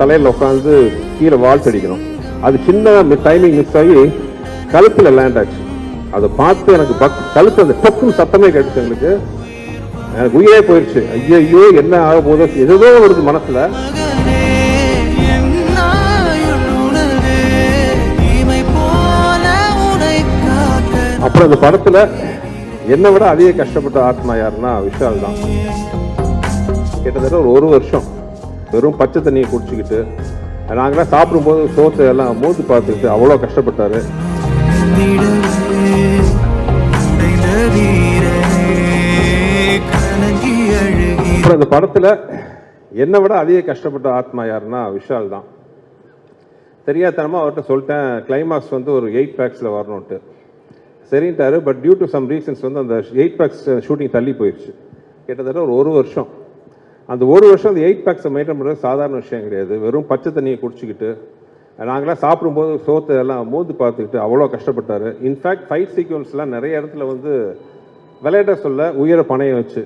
தலையில் உட்காந்து கீழே வால்ட் அடிக்கணும். அது சின்ன டைமிங் மிஸ் ஆகி கழுத்துல லேண்ட் ஆச்சு. அதை பார்த்து எனக்கு கழுத்து அந்த டொக்குன்னு சத்தமே கேட்டுச்சு. எங்களுக்கு எனக்கு உயிரே போயிடுச்சு. ஐயோ என்ன ஆக போதோ ஏதோ வருது மனசுல. அப்புறம் இந்த படத்துல என்னை விட அதிக கஷ்டப்பட்ட ஆத்மா யாருன்னா விஷால் தான். கிட்டத்தட்ட ஒரு வருஷம் வெறும் பச்சை தண்ணியை குடிச்சுக்கிட்டு நாங்களாம் சாப்பிடும்போது சோத்தை எல்லாம் மூந்து பார்த்துக்கிட்டு அவ்வளோ கஷ்டப்பட்டாரு. அப்புறம் இந்த படத்துல என்னை விட அதிக கஷ்டப்பட்ட ஆத்மா யாருன்னா விஷால் தான். தெரியாதனமா அவர்கிட்ட சொல்லிட்டேன், கிளைமாக்ஸ் வந்து ஒரு 8 பேக்ஸில் வரணும்ட்டு. சரின்ட்டாரு. But due to some reasons வந்து அந்த 8 பேக்ஸ் ஷூட்டிங் தள்ளி போயிடுச்சு. கிட்டத்தட்ட ஒரு வருஷம். அந்த வருஷம் அந்த 8 பேக்ஸை மெயின்டைன் பண்ணுறது சாதாரண விஷயம் கிடையாது. வெறும் பச்சை தண்ணியை குடிச்சிக்கிட்டு நாங்களாம் சாப்பிடும்போது சோத்தை எல்லாம் மூந்து பார்த்துக்கிட்டு அவ்வளோ கஷ்டப்பட்டார். இன்ஃபேக்ட் ஃபைட் சீக்வன்ஸ்லாம் நிறைய இடத்துல வந்து விளையாட்ட சொல்ல உயிரை பணையம் வச்சு.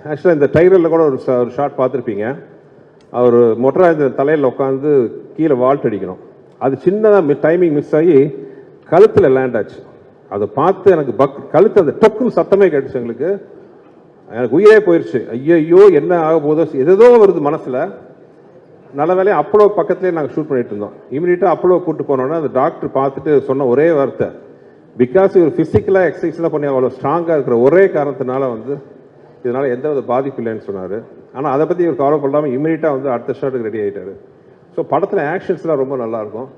ஆக்சுவலாக இந்த டைலரில் கூட ஒரு ஷாட் பார்த்துருப்பீங்க. அவர் மொட்டராஜ தலையில் உட்காந்து கீழே வால்ட் அடிக்கணும். அது சின்னதாக டைமிங் மிஸ் ஆகி கழுத்தில் லேண்ட் ஆச்சு. அதை பார்த்து எனக்கு கழுத்து அந்த டொக்குன்னு சத்தமே கேட்டுச்சு. எங்களுக்கு எனக்கு உயிரே போயிடுச்சு. ஐயோ என்ன ஆக போதோ ஏதோ வருது மனசில். நல்ல வேலையை அப்போலோ பக்கத்துலேயே நாங்கள் ஷூட் பண்ணிட்டு இருந்தோம். இமீடியட்டாக அப்போலோ கூப்பிட்டு போனோன்னா அந்த டாக்டர் பார்த்துட்டு சொன்ன ஒரே வார்த்தை, பிகாஸ் இவர் ஃபிசிக்கலாக எக்ஸசைஸ்லாம் பண்ணி அவ்வளோ ஸ்ட்ராங்காக இருக்கிற ஒரே காரணத்தினால வந்து இதனால் எந்த வித பாதிப்பு இல்லைன்னு சொன்னார். ஆனால் அதை பற்றி இவர் கவலைப்படாமல் இமீடியட்டாக வந்து அடுத்த ஷாட்டுக்கு ரெடி ஆகிட்டார். ஸோ படத்தில் ஆக்ஷன்ஸ்லாம் ரொம்ப நல்லாயிருக்கும்.